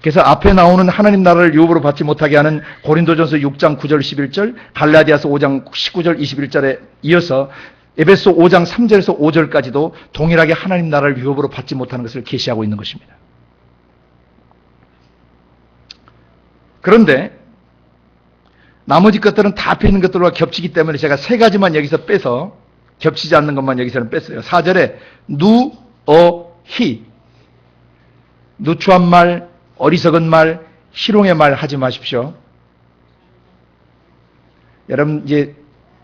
그래서 앞에 나오는 하나님 나라를 유업으로 받지 못하게 하는 고린도전서 6장 9절 11절, 갈라디아서 5장 19절 21절에 이어서 에베소 5장 3절에서 5절까지도 동일하게 하나님 나라를 유업으로 받지 못하는 것을 계시하고 있는 것입니다. 그런데 나머지 것들은 다 앞에 있는 것들과 겹치기 때문에 제가 세 가지만 여기서 빼서 겹치지 않는 것만 여기서는 뺐어요. 4절에 누어희, 누추한 말, 어리석은 말, 희롱의 말 하지 마십시오. 여러분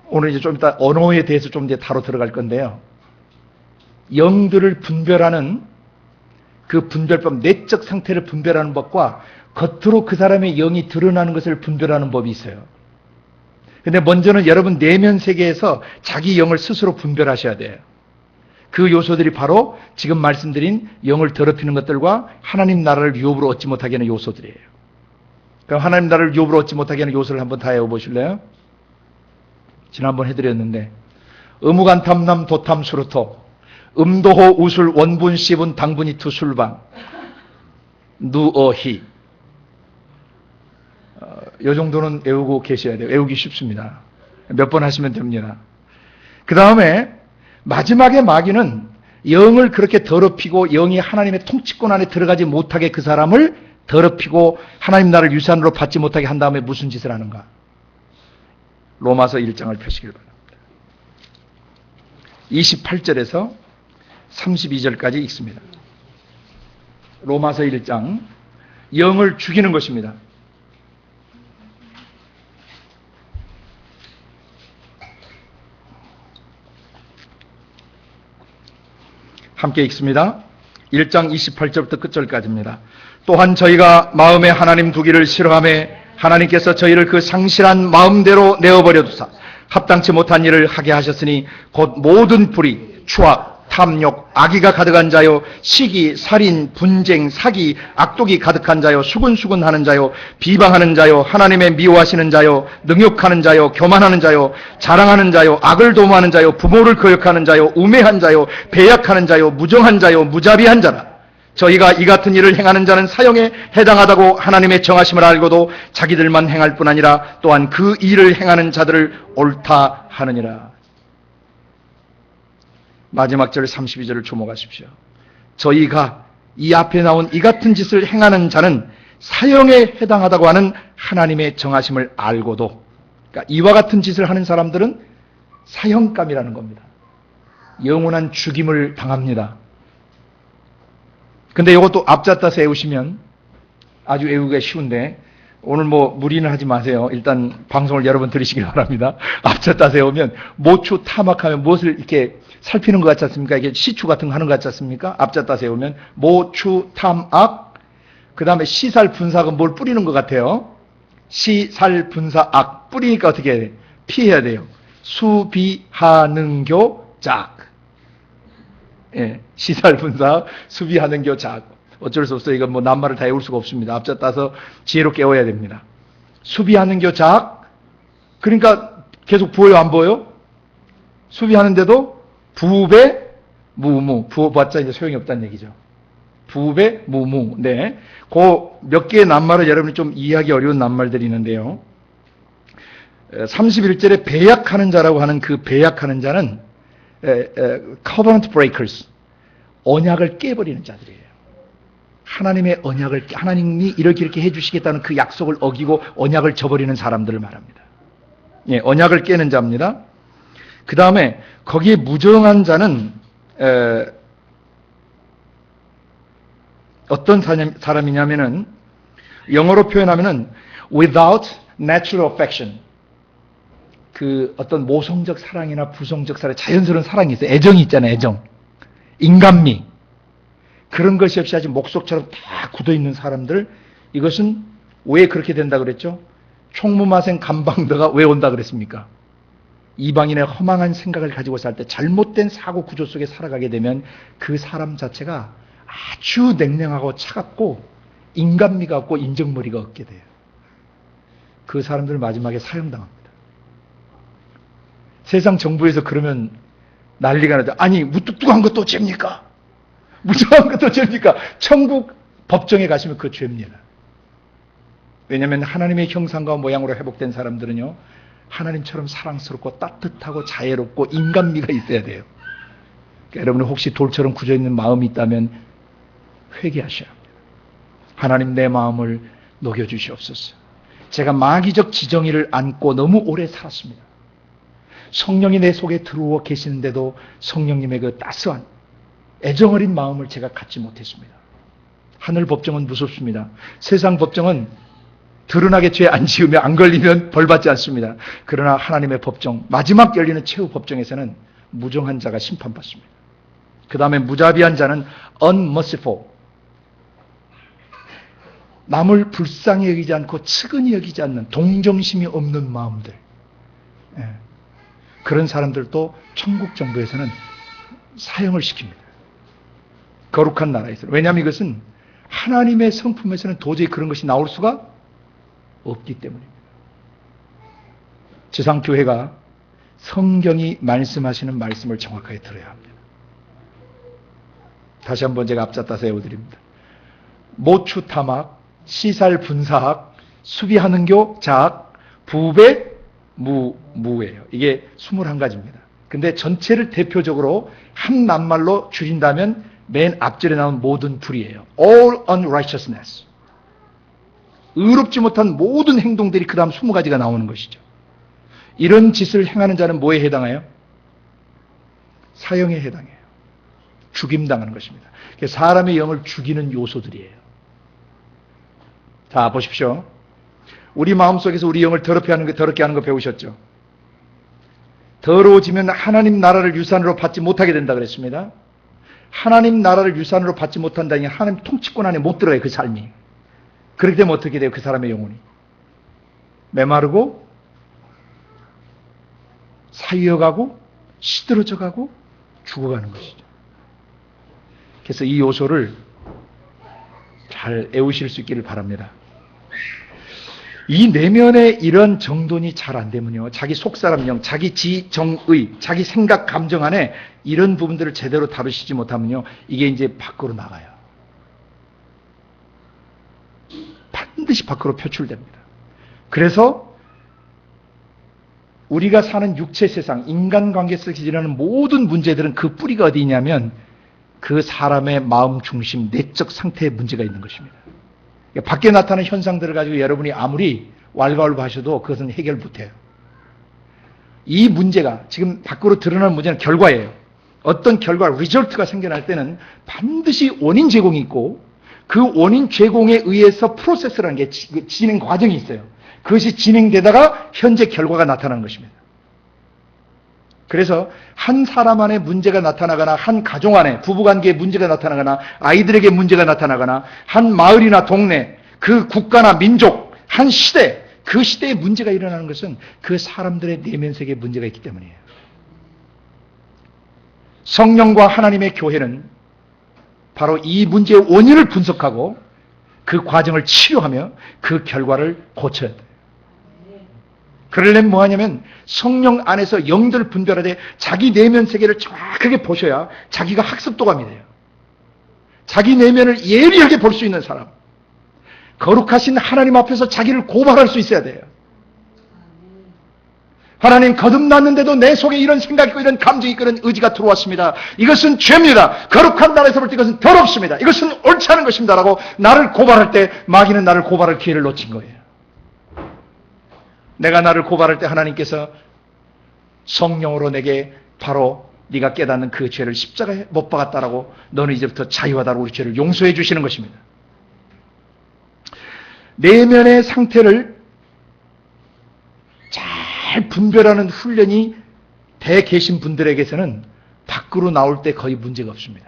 오늘 좀 이따 언어에 대해서 좀 다뤄 들어갈 건데요. 영들을 분별하는 그 분별법, 내적 상태를 분별하는 법과 겉으로 그 사람의 영이 드러나는 것을 분별하는 법이 있어요. 근데 먼저는 여러분 내면 세계에서 자기 영을 스스로 분별하셔야 돼요. 그 요소들이 바로 지금 말씀드린 영을 더럽히는 것들과 하나님 나라를 유업으로 얻지 못하게 하는 요소들이에요. 그럼 하나님 나라를 유업으로 얻지 못하게 하는 요소를 한번 다 외워보실래요? 지난번 해드렸는데 의무간 탐남 도탐 수루토 음도호 우술 원분 씨분 당분이 투 술방 누어희. 요 정도는 외우고 계셔야 돼요. 외우기 쉽습니다. 몇 번 하시면 됩니다. 그 다음에 마지막에 마귀는 영을 그렇게 더럽히고 영이 하나님의 통치권 안에 들어가지 못하게 그 사람을 더럽히고 하나님 나라를 유산으로 받지 못하게 한 다음에 무슨 짓을 하는가? 로마서 1장을 펴시길 바랍니다. 28절에서 32절까지 읽습니다. 로마서 1장, 영을 죽이는 것입니다. 함께 읽습니다. 1장 28절부터 끝절까지입니다. 또한 저희가 마음에 하나님 두기를 싫어하며 하나님께서 저희를 그 상실한 마음대로 내어버려 두사 합당치 못한 일을 하게 하셨으니 곧 모든 불의, 추악, 탐욕, 악의가 가득한 자요, 시기, 살인, 분쟁, 사기, 악독이 가득한 자요, 수근수근하는 자요, 비방하는 자요, 하나님의 미워하시는 자요, 능욕하는 자요, 교만하는 자요, 자랑하는 자요, 악을 도모하는 자요, 부모를 거역하는 자요, 우매한 자요, 배약하는 자요, 무정한 자요, 무자비한 자라. 저희가 이 같은 일을 행하는 자는 사형에 해당하다고 하나님의 정하심을 알고도 자기들만 행할 뿐 아니라 또한 그 일을 행하는 자들을 옳다 하느니라. 마지막 절 32절을 주목하십시오. 저희가 이 앞에 나온 이 같은 짓을 행하는 자는 사형에 해당하다고 하는 하나님의 정하심을 알고도, 그러니까 이와 같은 짓을 하는 사람들은 사형감이라는 겁니다. 영원한 죽임을 당합니다. 근데 이것도 앞잡다 세우시면 아주 외우기가 쉬운데, 오늘 뭐 무리는 하지 마세요. 일단 방송을 여러 번 들으시길 바랍니다. 앞잡다 세우면 모추 타막하면 무엇을 이렇게 살피는 것 같지 않습니까? 이게 시추 같은 거 하는 것 같지 않습니까? 앞잡다 세우면 모추 탐악, 그 다음에 시살 분사가 뭘 뿌리는 것 같아요. 시살 분사 악 뿌리니까 어떻게 해야 돼? 피해야 돼요. 수비하는교 작. 예, 시살 분사 수비하는교 작. 어쩔 수 없어요. 이건 뭐 낱말을 다 외울 수가 없습니다. 앞자 따서 지혜롭게 외워야 됩니다. 수비하는교 작. 그러니까 계속 부어요, 안 부어요? 수비하는데도 부배 무무. 부어봤자 이제 소용이 없다는 얘기죠. 부배 무무. 네. 그 몇 개의 낱말을 여러분이 좀 이해하기 어려운 낱말들이 있는데요. 31절에 배약하는 자라고 하는 그 배약하는 자는 covenant breakers, 언약을 깨버리는 자들이에요. 하나님의 언약을, 하나님이 이렇게 해주시겠다는 그 약속을 어기고 언약을 저버리는 사람들을 말합니다. 예, 언약을 깨는 자입니다. 그 다음에 거기에 무정한 자는 어떤 사람이냐면은, 영어로 표현하면은 without natural affection, 그 어떤 모성적 사랑이나 부성적 사랑, 자연스러운 사랑이 있어요. 애정이 있잖아요. 애정, 인간미, 그런 것이 없이 아주 목석처럼 다 굳어있는 사람들, 이것은 왜 그렇게 된다 그랬죠? 총무마생 감방더가 왜 온다 그랬습니까? 이방인의 허망한 생각을 가지고 살 때 잘못된 사고 구조 속에 살아가게 되면 그 사람 자체가 아주 냉랭하고 차갑고 인간미가 없고 인정머리가 없게 돼요. 그 사람들 마지막에 사형당합니다. 세상 정부에서 그러면 난리가 나죠. 아니, 무뚝뚝한 것도 죄입니까? 무정한 것도 죄입니까? 천국 법정에 가시면 그거 죄입니다. 왜냐하면 하나님의 형상과 모양으로 회복된 사람들은요, 하나님처럼 사랑스럽고 따뜻하고 자애롭고 인간미가 있어야 돼요. 그러니까 여러분이 혹시 돌처럼 굳어있는 마음이 있다면 회개하셔야 합니다. 하나님, 내 마음을 녹여주시옵소서. 제가 마귀적 지정의를 안고 너무 오래 살았습니다. 성령이 내 속에 들어와 계시는데도 성령님의 그 따스한 애정어린 마음을 제가 갖지 못했습니다. 하늘 법정은 무섭습니다. 세상 법정은 드러나게 죄 안 지으면, 안 걸리면 벌 받지 않습니다. 그러나 하나님의 법정, 마지막 열리는 최후 법정에서는 무정한 자가 심판받습니다. 그 다음에 무자비한 자는 unmerciful, 남을 불쌍히 여기지 않고 측은히 여기지 않는 동정심이 없는 마음들, 그런 사람들도 천국 정부에서는 사형을 시킵니다. 거룩한 나라에서. 왜냐하면 이것은 하나님의 성품에서는 도저히 그런 것이 나올 수가 없기 때문입니다. 지상교회가 성경이 말씀하시는 말씀을 정확하게 들어야 합니다. 다시 한번 제가 앞잡다 세워드립니다. 모추타막, 시살분사학, 수비하는교 자학, 부배 무예요. 이게 21가지입니다. 근데 전체를 대표적으로 한 낱말로 줄인다면 맨 앞절에 나온 모든 불이에요. All unrighteousness. 의롭지 못한 모든 행동들이 그 다음 20가지가 나오는 것이죠. 이런 짓을 행하는 자는 뭐에 해당해요? 사형에 해당해요. 죽임당하는 것입니다. 사람의 영을 죽이는 요소들이에요. 자, 보십시오. 우리 마음속에서 우리 영을 더럽게 하는 거 배우셨죠? 더러워지면 하나님 나라를 유산으로 받지 못하게 된다 그랬습니다. 하나님 나라를 유산으로 받지 못한다니 하나님 통치권 안에 못 들어가요, 그 삶이. 그렇게 되면 어떻게 돼요, 그 사람의 영혼이? 메마르고 사유어가고 시들어져가고 죽어가는 것이죠. 그래서 이 요소를 잘 애우실 수 있기를 바랍니다. 이 내면의 이런 정돈이 잘 안 되면요, 자기 속사람령, 자기 지정의, 자기 생각, 감정 안에 이런 부분들을 제대로 다루시지 못하면요, 이게 이제 밖으로 나가요. 반드시 밖으로 표출됩니다. 그래서 우리가 사는 육체 세상, 인간관계 속에서 일어나는 모든 문제들은 그 뿌리가 어디 있냐면 그 사람의 마음 중심, 내적 상태에 문제가 있는 것입니다. 밖에 나타나는 현상들을 가지고 여러분이 아무리 왈가왈부하셔도 그것은 해결 못해요. 이 문제가 지금 밖으로 드러나는 문제는 결과예요. 어떤 결과, 리절트가 생겨날 때는 반드시 원인 제공이 있고 그 원인 제공에 의해서 프로세스라는 게 진행 과정이 있어요. 그것이 진행되다가 현재 결과가 나타나는 것입니다. 그래서 한 사람 안에 문제가 나타나거나 한 가정 안에 부부관계에 문제가 나타나거나 아이들에게 문제가 나타나거나 한 마을이나 동네, 그 국가나 민족, 한 시대, 그 시대에 문제가 일어나는 것은 그 사람들의 내면 세계에 문제가 있기 때문이에요. 성령과 하나님의 교회는 바로 이 문제의 원인을 분석하고 그 과정을 치료하며 그 결과를 고쳐야 돼요. 그러려면 뭐하냐면 성령 안에서 영들 분별하되 자기 내면 세계를 정확하게 보셔야 자기가 학습도감이 돼요. 자기 내면을 예리하게 볼 수 있는 사람, 거룩하신 하나님 앞에서 자기를 고발할 수 있어야 돼요. 하나님, 거듭났는데도 내 속에 이런 생각이 있고 이런 감정이 있고 이런 의지가 들어왔습니다. 이것은 죄입니다. 거룩한 나라에서 볼 때 이것은 더럽습니다. 이것은 옳지 않은 것입니다. 라고 나를 고발할 때 마귀는 나를 고발할 기회를 놓친 거예요. 내가 나를 고발할 때 하나님께서 성령으로 내게 바로 네가 깨닫는 그 죄를 십자가에 못 박았다라고 너는 이제부터 자유하다고 우리 죄를 용서해 주시는 것입니다. 내면의 상태를 잘 분별하는 훈련이 돼 계신 분들에게서는 밖으로 나올 때 거의 문제가 없습니다.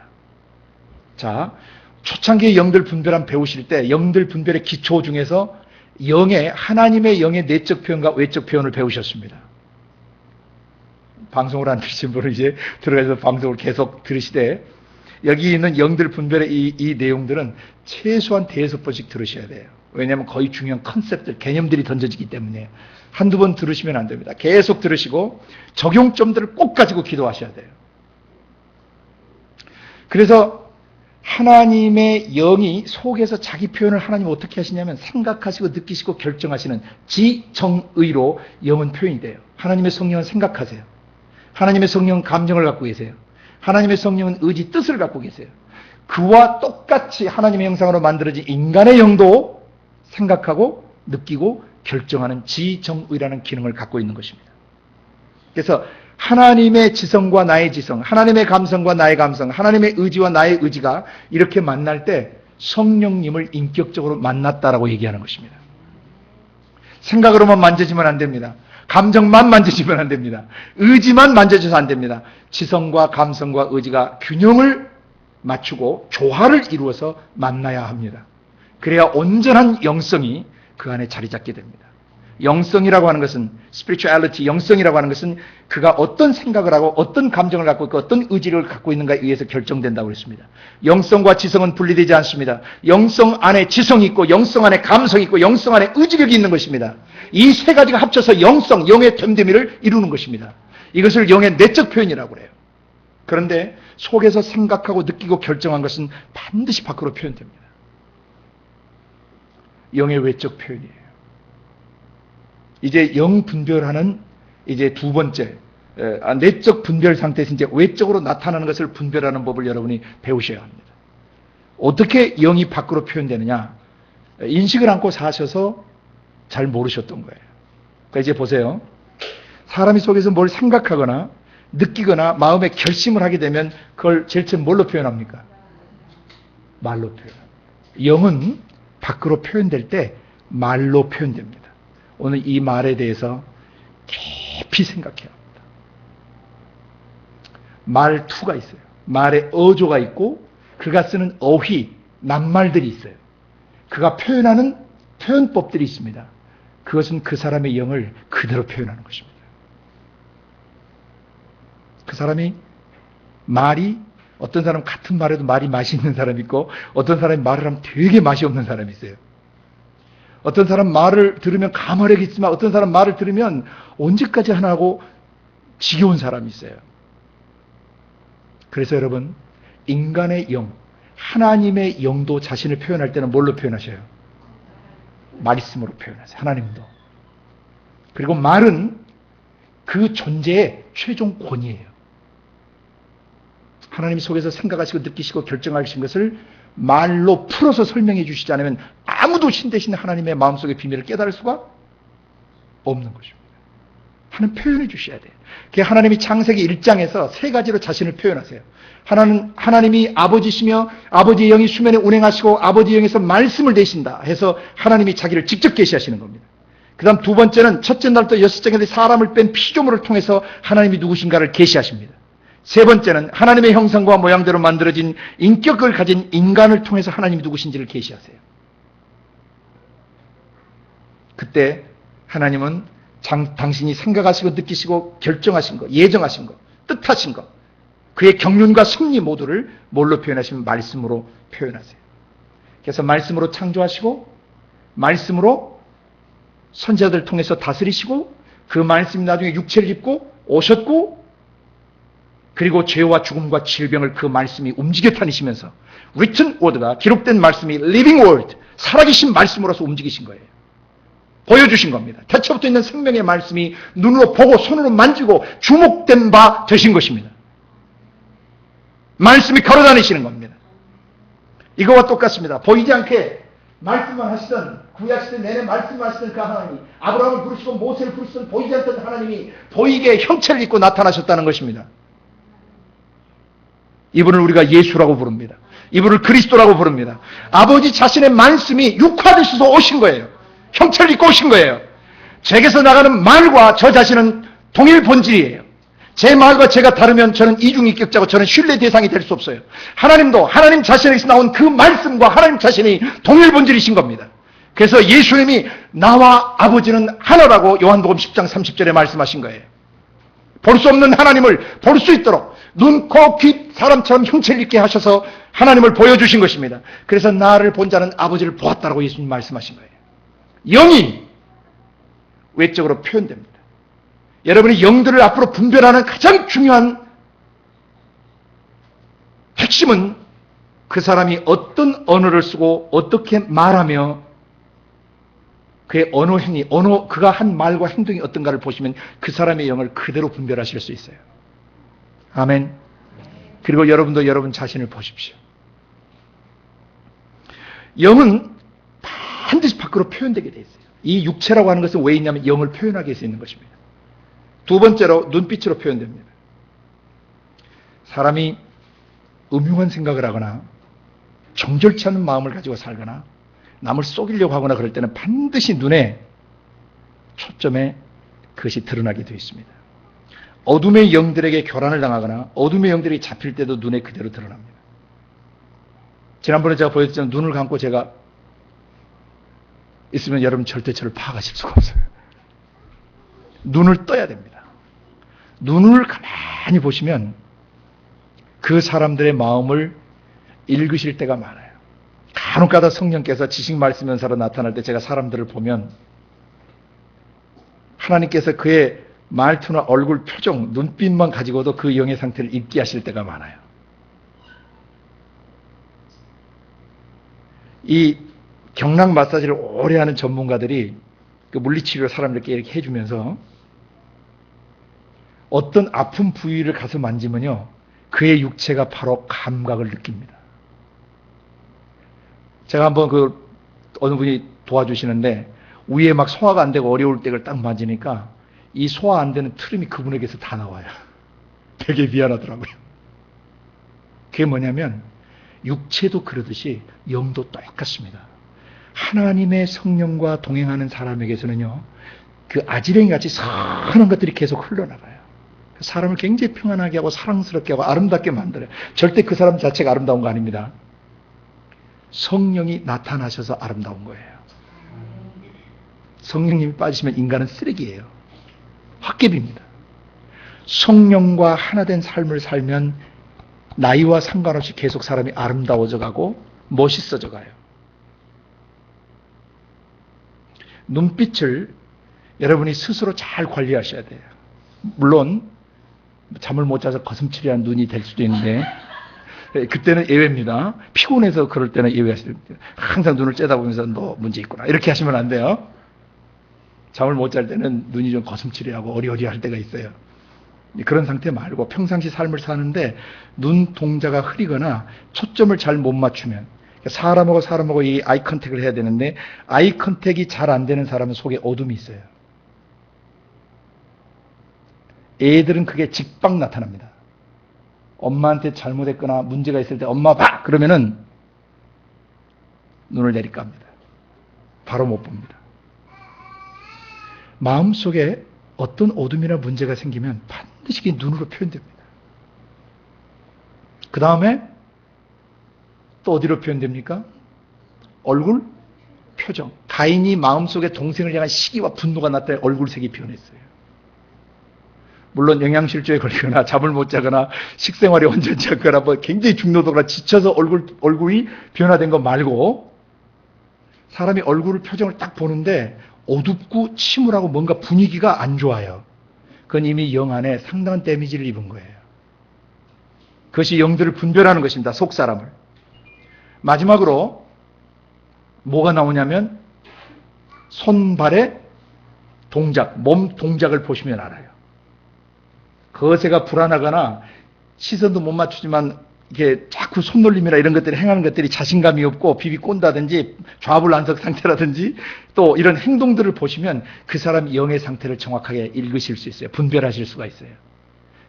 자, 초창기에 영들 분별함 배우실 때 영들 분별의 기초 중에서 하나님의 영의 내적 표현과 외적 표현을 배우셨습니다. 방송을 안 들으신 분은 이제 들어가서 방송을 계속 들으시되 여기 있는 영들 분별의 이 내용들은 최소한 5번씩 들으셔야 돼요. 왜냐하면 거의 중요한 컨셉들, 개념들이 던져지기 때문에 한두 번 들으시면 안 됩니다. 계속 들으시고 적용점들을 꼭 가지고 기도하셔야 돼요. 그래서 하나님의 영이 속에서 자기 표현을 하나님 어떻게 하시냐면 생각하시고 느끼시고 결정하시는 지정의로 영은 표현이 돼요. 하나님의 성령은 생각하세요. 하나님의 성령은 감정을 갖고 계세요. 하나님의 성령은 의지, 뜻을 갖고 계세요. 그와 똑같이 하나님의 형상으로 만들어진 인간의 영도 생각하고 느끼고 결정하는 지정의라는 기능을 갖고 있는 것입니다. 그래서 하나님의 지성과 나의 지성, 하나님의 감성과 나의 감성, 하나님의 의지와 나의 의지가 이렇게 만날 때 성령님을 인격적으로 만났다라고 얘기하는 것입니다. 생각으로만 만져지면 안 됩니다. 감정만 만져지면 안 됩니다. 의지만 만져져서 안 됩니다. 지성과 감성과 의지가 균형을 맞추고 조화를 이루어서 만나야 합니다. 그래야 온전한 영성이 그 안에 자리 잡게 됩니다. 영성이라고 하는 것은 spirituality, 영성이라고 하는 것은 그가 어떤 생각을 하고 어떤 감정을 갖고 있고 어떤 의지를 갖고 있는가에 의해서 결정된다고 했습니다. 영성과 지성은 분리되지 않습니다. 영성 안에 지성이 있고 영성 안에 감성이 있고 영성 안에 의지력이 있는 것입니다. 이 세 가지가 합쳐서 영성, 영의 됨됨이를 이루는 것입니다. 이것을 영의 내적 표현이라고 해요. 그런데 속에서 생각하고 느끼고 결정한 것은 반드시 밖으로 표현됩니다. 영의 외적 표현이에요. 이제 영 분별하는 이제 두 번째, 내적 분별 상태에서 이제 외적으로 나타나는 것을 분별하는 법을 여러분이 배우셔야 합니다. 어떻게 영이 밖으로 표현되느냐? 인식을 않고 사셔서 잘 모르셨던 거예요. 그러니까 이제 보세요. 사람이 속에서 뭘 생각하거나 느끼거나 마음에 결심을 하게 되면 그걸 제일 처음 뭘로 표현합니까? 말로 표현합니다. 영은 밖으로 표현될 때 말로 표현됩니다. 오늘 이 말에 대해서 깊이 생각해야 합니다. 말투가 있어요. 말에 어조가 있고 그가 쓰는 어휘, 낱말들이 있어요. 그가 표현하는 표현법들이 있습니다. 그것은 그 사람의 영을 그대로 표현하는 것입니다. 그 사람이 말이 어떤 사람 같은 말에도 말이 맛이 있는 사람이 있고 어떤 사람이 말을 하면 되게 맛이 없는 사람이 있어요. 어떤 사람 말을 들으면 감화력이 있지만 어떤 사람 말을 들으면 언제까지 하나 하고 지겨운 사람이 있어요. 그래서 여러분, 인간의 영, 하나님의 영도 자신을 표현할 때는 뭘로 표현하셔요? 말씀으로 표현하세요. 하나님도. 그리고 말은 그 존재의 최종 권위예요. 하나님 속에서 생각하시고 느끼시고 결정하신 것을 말로 풀어서 설명해 주시지 않으면 아무도 신 대신 하나님의 마음속의 비밀을 깨달을 수가 없는 것입니다. 하는 표현해 주셔야 돼요. 하나님이 창세기 1장에서 세 가지로 자신을 표현하세요. 하나님이 아버지시며 아버지의 영이 수면에 운행하시고 아버지의 영에서 말씀을 내신다 해서 하나님이 자기를 직접 계시하시는 겁니다. 그 다음 두 번째는 첫째 날부터 여섯째까지 사람을 뺀 피조물을 통해서 하나님이 누구신가를 계시하십니다. 세 번째는 하나님의 형상과 모양대로 만들어진 인격을 가진 인간을 통해서 하나님이 누구신지를 계시하세요. 그때 하나님은 당신이 생각하시고 느끼시고 결정하신 것, 예정하신 것, 뜻하신 것, 그의 경륜과 승리 모두를 뭘로 표현하시면 말씀으로 표현하세요. 그래서 말씀으로 창조하시고 말씀으로 선지자들 통해서 다스리시고 그 말씀이 나중에 육체를 입고 오셨고 그리고 죄와 죽음과 질병을 그 말씀이 움직여 다니시면서 written word가 기록된 말씀이 living word, 살아계신 말씀으로서 움직이신 거예요. 보여주신 겁니다. 태초부터 있는 생명의 말씀이 눈으로 보고 손으로 만지고 주목된 바 되신 것입니다. 말씀이 걸어다니시는 겁니다. 이거와 똑같습니다. 보이지 않게 말씀만 하시던 구약시대 내내 말씀만 하시던 그 하나님이 아브라함을 부르시고 모세를 부르시던 보이지 않던 하나님이 보이게 형체를 입고 나타나셨다는 것입니다. 이분을 우리가 예수라고 부릅니다. 이분을 그리스도라고 부릅니다. 아버지 자신의 말씀이 육화되셔서 오신 거예요. 형체를 입고 오신 거예요. 제게서 나가는 말과 저 자신은 동일 본질이에요. 제 말과 제가 다르면 저는 이중인격자고 저는 신뢰 대상이 될 수 없어요. 하나님도 하나님 자신에서 나온 그 말씀과 하나님 자신이 동일 본질이신 겁니다. 그래서 예수님이 나와 아버지는 하나라고 요한복음 10장 30절에 말씀하신 거예요. 볼 수 없는 하나님을 볼 수 있도록 눈, 코, 귀, 사람처럼 형체를 입게 하셔서 하나님을 보여주신 것입니다. 그래서 나를 본 자는 아버지를 보았다라고 예수님 말씀하신 거예요. 영이 외적으로 표현됩니다. 여러분이 영들을 앞으로 분별하는 가장 중요한 핵심은 그 사람이 어떤 언어를 쓰고 어떻게 말하며 그의 언어 행위, 그가 한 말과 행동이 어떤가를 보시면 그 사람의 영을 그대로 분별하실 수 있어요. 아멘. 그리고 여러분도 여러분 자신을 보십시오. 영은 반드시 밖으로 표현되게 돼 있어요. 이 육체라고 하는 것은 왜 있냐면 영을 표현하기 위해서 있는 것입니다. 두 번째로 눈빛으로 표현됩니다. 사람이 음흉한 생각을 하거나 정절치 않은 마음을 가지고 살거나 남을 속이려고 하거나 그럴 때는 반드시 눈에 초점에 그것이 드러나게 되어 있습니다. 어둠의 영들에게 교란을 당하거나 어둠의 영들이 잡힐 때도 눈에 그대로 드러납니다. 지난번에 제가 보여드렸지만 눈을 감고 제가 있으면 여러분 절대 저를 파악하실 수가 없어요. 눈을 떠야 됩니다. 눈을 가만히 보시면 그 사람들의 마음을 읽으실 때가 많아요. 간혹가다 성령께서 지식 말씀 연사로 나타날 때 제가 사람들을 보면 하나님께서 그의 말투나 얼굴 표정, 눈빛만 가지고도 그 영의 상태를 읽게 하실 때가 많아요. 이 경락 마사지를 오래 하는 전문가들이 그 물리치료 사람들께 이렇게 해주면서 어떤 아픈 부위를 가서 만지면요, 그의 육체가 바로 감각을 느낍니다. 제가 한번 어느 분이 도와주시는데 위에 막 소화가 안 되고 어려울 때 그걸 딱 만지니까 이 소화 안 되는 트림이 그분에게서 다 나와요. 되게 미안하더라고요. 그게 뭐냐면 육체도 그러듯이 영도 똑같습니다. 하나님의 성령과 동행하는 사람에게서는요, 그 아지랭이 같이 선한 것들이 계속 흘러나가요. 사람을 굉장히 평안하게 하고 사랑스럽게 하고 아름답게 만들어요. 절대 그 사람 자체가 아름다운 거 아닙니다. 성령이 나타나셔서 아름다운 거예요. 성령님이 빠지시면 인간은 쓰레기예요. 헛개비입니다. 성령과 하나 된 삶을 살면 나이와 상관없이 계속 사람이 아름다워져 가고 멋있어져 가요. 눈빛을 여러분이 스스로 잘 관리하셔야 돼요. 물론 잠을 못 자서 거슴츠레한 눈이 될 수도 있는데 그때는 예외입니다. 피곤해서 그럴 때는 예외하시면 돼요. 항상 눈을 째다보면서 너 문제 있구나 이렇게 하시면 안 돼요. 잠을 못 잘 때는 눈이 좀 거슴츠레하고 어리어리할 때가 있어요. 그런 상태 말고 평상시 삶을 사는데 눈 동자가 흐리거나 초점을 잘 못 맞추면, 사람하고 이 아이 컨택을 해야 되는데 아이 컨택이 잘 안 되는 사람은 속에 어둠이 있어요. 애들은 그게 직방 나타납니다. 엄마한테 잘못했거나 문제가 있을 때 엄마 봐! 그러면은 눈을 내리깝니다. 바로 못 봅니다. 마음속에 어떤 어둠이나 문제가 생기면 반드시 그게 눈으로 표현됩니다. 그 다음에 또 어디로 표현됩니까? 얼굴, 표정. 가인이 마음속에 동생을 향한 시기와 분노가 났다 얼굴색이 변했어요. 물론 영양실조에 걸리거나 잠을 못 자거나 식생활이 온전치 않거나 뭐 굉장히 중노도가 지쳐서 얼굴이 변화된 거 말고 사람이 얼굴을 표정을 딱 보는데 어둡고 침울하고 뭔가 분위기가 안 좋아요. 그건 이미 영 안에 상당한 데미지를 입은 거예요. 그것이 영들을 분별하는 것입니다. 속사람을. 마지막으로 뭐가 나오냐면 손발의 동작, 몸 동작을 보시면 알아요. 거세가 불안하거나 시선도 못 맞추지만 이게 자꾸 손놀림이나 이런 것들이 행하는 것들이 자신감이 없고 비비 꼰다든지 좌불안석 상태라든지 또 이런 행동들을 보시면 그 사람 영의 상태를 정확하게 읽으실 수 있어요. 분별하실 수가 있어요.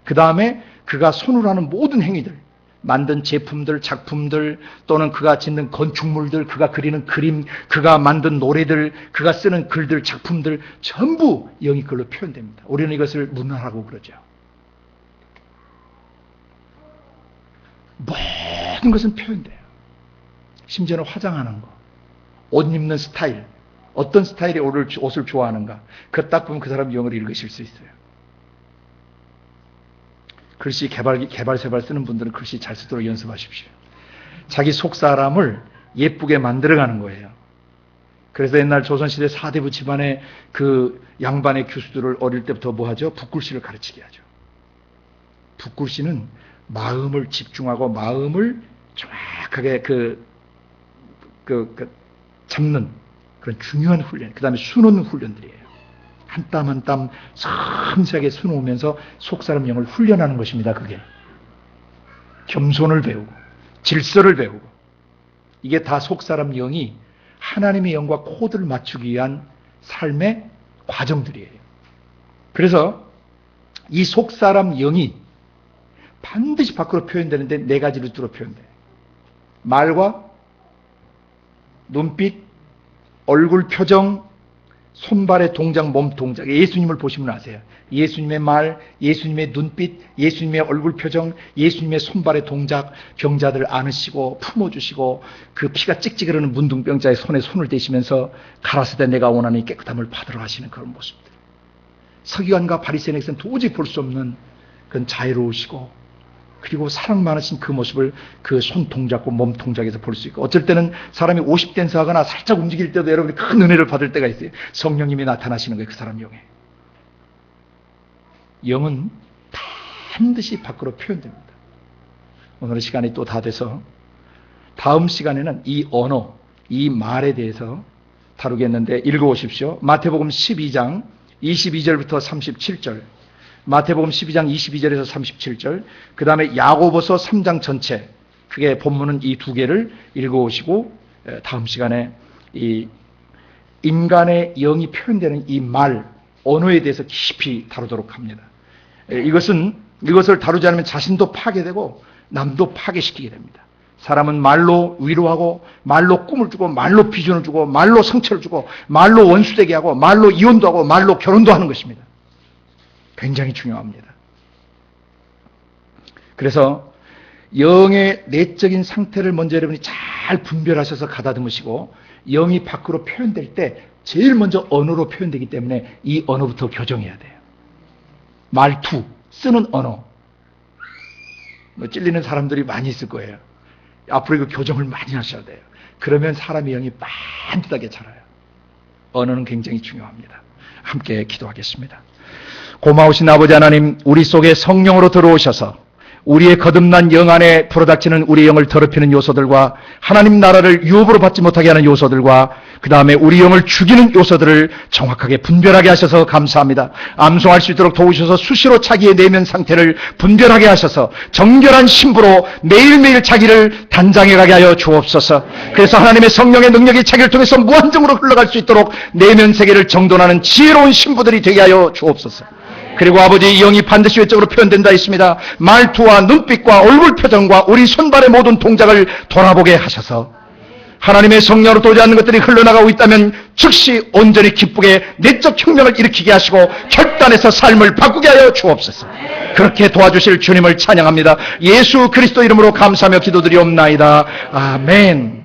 그 다음에 그가 손으로 하는 모든 행위들, 만든 제품들, 작품들 또는 그가 짓는 건축물들, 그가 그리는 그림, 그가 만든 노래들, 그가 쓰는 글들, 작품들 전부 영이 그걸로 표현됩니다. 우리는 이것을 문화라고 그러죠. 모든 것은 표현돼요. 심지어는 화장하는 거, 옷 입는 스타일, 어떤 스타일의 옷을 좋아하는가, 그거 딱 보면 그 사람 영을 읽으실 수 있어요. 글씨 개발세발 쓰는 분들은 글씨 잘 쓰도록 연습하십시오. 자기 속 사람을 예쁘게 만들어가는 거예요. 그래서 옛날 조선시대 사대부 집안의 그 양반의 교수들을 어릴 때부터 뭐 하죠? 붓글씨를 가르치게 하죠. 붓글씨는 마음을 집중하고 마음을 정확하게 잡는 그런 중요한 훈련, 그 다음에 수놓는 훈련들이에요. 한 땀 한 땀 섬세하게 수놓으면서 속사람 영을 훈련하는 것입니다. 그게 겸손을 배우고 질서를 배우고 이게 다 속사람 영이 하나님의 영과 코드를 맞추기 위한 삶의 과정들이에요. 그래서 이 속사람 영이 반드시 밖으로 표현되는데 네 가지 루트로 표현돼요. 말과 눈빛, 얼굴 표정, 손발의 동작, 몸 동작. 예수님을 보시면 아세요. 예수님의 말, 예수님의 눈빛, 예수님의 얼굴 표정, 예수님의 손발의 동작, 병자들 안으시고 품어주시고 그 피가 찍찍 흐르는 문둥병자의 손에 손을 대시면서 가라사대 내가 원하니 깨끗함을 받으러 가시는 그런 모습들. 서기관과 바리새인에게서는 도저히 볼 수 없는 그런 자유로우시고 그리고 사랑 많으신 그 모습을 그 손 동작과 몸 동작에서 볼 수 있고 어쩔 때는 사람이 50된 사하거나 살짝 움직일 때도 여러분이 큰 은혜를 받을 때가 있어요. 성령님이 나타나시는 거예요. 그 사람 영에. 영은 반드시 밖으로 표현됩니다. 오늘의 시간이 또 다 돼서 다음 시간에는 이 언어, 이 말에 대해서 다루겠는데 읽어오십시오. 마태복음 12장 22절부터 37절 마태복음 12장 22절에서 37절, 그 다음에 야고보서 3장 전체, 그게 본문은 이 두 개를 읽어오시고 다음 시간에 이 인간의 영이 표현되는 이 말, 언어에 대해서 깊이 다루도록 합니다. 이것을 다루지 않으면 자신도 파괴되고 남도 파괴시키게 됩니다. 사람은 말로 위로하고 말로 꿈을 주고 말로 비전을 주고 말로 상처를 주고 말로 원수되게 하고 말로 이혼도 하고 말로 결혼도 하는 것입니다. 굉장히 중요합니다. 그래서 영의 내적인 상태를 먼저 여러분이 잘 분별하셔서 가다듬으시고 영이 밖으로 표현될 때 제일 먼저 언어로 표현되기 때문에 이 언어부터 교정해야 돼요. 말투, 쓰는 언어. 찔리는 사람들이 많이 있을 거예요. 앞으로 이거 교정을 많이 하셔야 돼요. 그러면 사람의 영이 반듯하게 자라요. 언어는 굉장히 중요합니다. 함께 기도하겠습니다. 고마우신 아버지 하나님, 우리 속에 성령으로 들어오셔서 우리의 거듭난 영 안에 불어닥치는 우리 영을 더럽히는 요소들과 하나님 나라를 유업으로 받지 못하게 하는 요소들과 그 다음에 우리 영을 죽이는 요소들을 정확하게 분별하게 하셔서 감사합니다. 암송할 수 있도록 도우셔서 수시로 자기의 내면 상태를 분별하게 하셔서 정결한 신부로 매일매일 자기를 단장해가게 하여 주옵소서. 그래서 하나님의 성령의 능력이 자기를 통해서 무한정으로 흘러갈 수 있도록 내면 세계를 정돈하는 지혜로운 신부들이 되게 하여 주옵소서. 그리고 아버지, 이 영이 반드시 외적으로 표현된다 했습니다. 말투와 눈빛과 얼굴 표정과 우리 손발의 모든 동작을 돌아보게 하셔서 하나님의 성령으로 도지 않는 것들이 흘러나가고 있다면 즉시 온전히 기쁘게 내적 혁명을 일으키게 하시고 결단해서 삶을 바꾸게 하여 주옵소서. 그렇게 도와주실 주님을 찬양합니다. 예수 그리스도 이름으로 감사하며 기도드리옵나이다. 아멘.